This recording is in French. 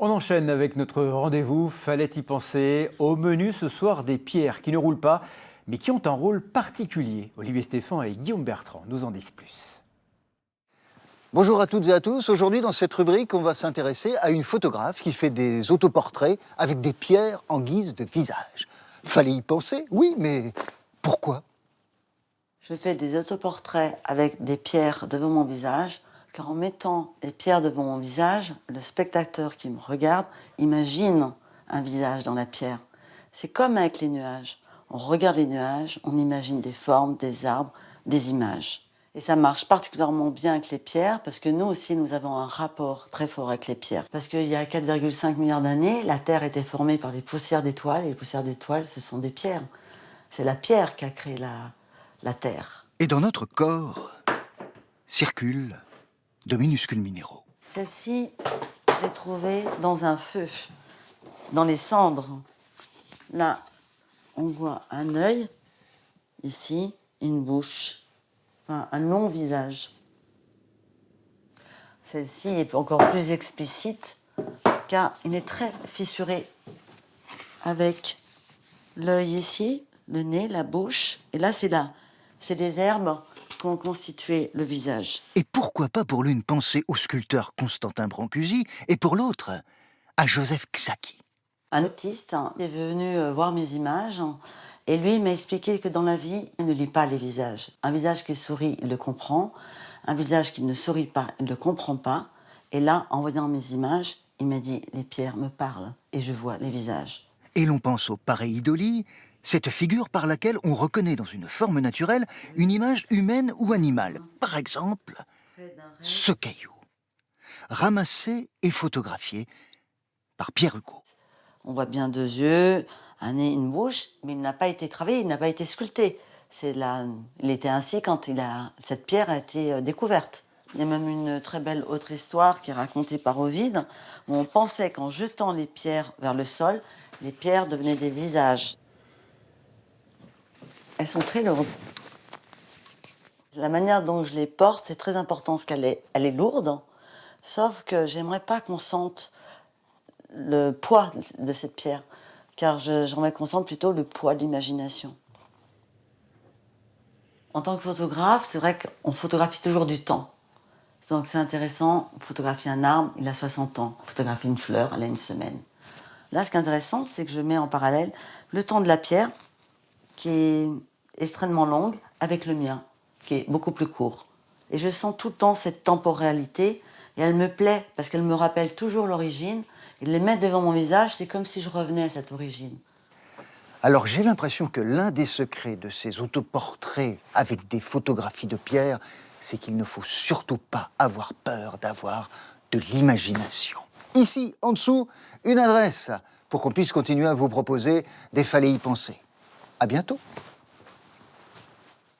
On enchaîne avec notre rendez-vous, fallait y penser. Au menu ce soir, des pierres qui ne roulent pas, mais qui ont un rôle particulier. Olivier Stéphane et Guillaume Bertrand nous en disent plus. Bonjour à toutes et à tous. Aujourd'hui, dans cette rubrique, on va s'intéresser à une photographe qui fait des autoportraits avec des pierres en guise de visage. Fallait y penser, oui, mais pourquoi? Je fais des autoportraits avec des pierres devant mon visage, car en mettant les pierres devant mon visage, le spectateur qui me regarde imagine un visage dans la pierre. C'est comme avec les nuages. On regarde les nuages, on imagine des formes, des arbres, des images. Et ça marche particulièrement bien avec les pierres, parce que nous aussi, nous avons un rapport très fort avec les pierres. Parce qu'il y a 4,5 milliards d'années, la Terre était formée par les poussières d'étoiles, et les poussières d'étoiles, ce sont des pierres. C'est la pierre qui a créé la Terre. Et dans notre corps circulent de minuscules minéraux. Celle-ci, je l'ai trouvée dans un feu, dans les cendres. Là, on voit un œil, ici, une bouche, enfin un long visage. Celle-ci est encore plus explicite, car il est très fissuré avec l'œil ici, le nez, la bouche, et là, c'est des herbes qui ont constitué le visage. Et pourquoi pas pour l'une penser au sculpteur Constantin Brancusi et pour l'autre à Joseph Xaki? Un autiste est venu voir mes images et lui m'a expliqué que dans la vie, il ne lit pas les visages. Un visage qui sourit, il le comprend. Un visage qui ne sourit pas, il ne le comprend pas. Et là, en voyant mes images, il m'a dit « les pierres me parlent et je vois les visages ». Et l'on pense au pareidolie, cette figure par laquelle on reconnaît dans une forme naturelle une image humaine ou animale. Par exemple, ce caillou, ramassé et photographié par Pierre Hugo. On voit bien 2 yeux, un nez, une bouche, mais il n'a pas été travaillé, il n'a pas été sculpté. Il était ainsi quand cette pierre a été découverte. Il y a même une très belle autre histoire qui est racontée par Ovide, où on pensait qu'en jetant les pierres vers le sol, les pierres devenaient des visages. Elles sont très lourdes. La manière dont je les porte, c'est très important, parce qu'elle est lourde, sauf que j'aimerais pas qu'on sente le poids de cette pierre, car j'aimerais qu'on sente plutôt le poids de l'imagination. En tant que photographe, c'est vrai qu'on photographie toujours du temps. Donc c'est intéressant, photographier un arbre, il a 60 ans. Photographier une fleur, elle a 1 semaine. Là, ce qui est intéressant, c'est que je mets en parallèle le temps de la pierre, qui est extrêmement longue, avec le mien, qui est beaucoup plus court. Et je sens tout le temps cette temporalité, et elle me plaît, parce qu'elle me rappelle toujours l'origine. Et les mettre devant mon visage, c'est comme si je revenais à cette origine. Alors j'ai l'impression que l'un des secrets de ces autoportraits avec des photographies de Pierre, c'est qu'il ne faut surtout pas avoir peur d'avoir de l'imagination. Ici, en dessous, une adresse pour qu'on puisse continuer à vous proposer des Fallait y penser. À bientôt.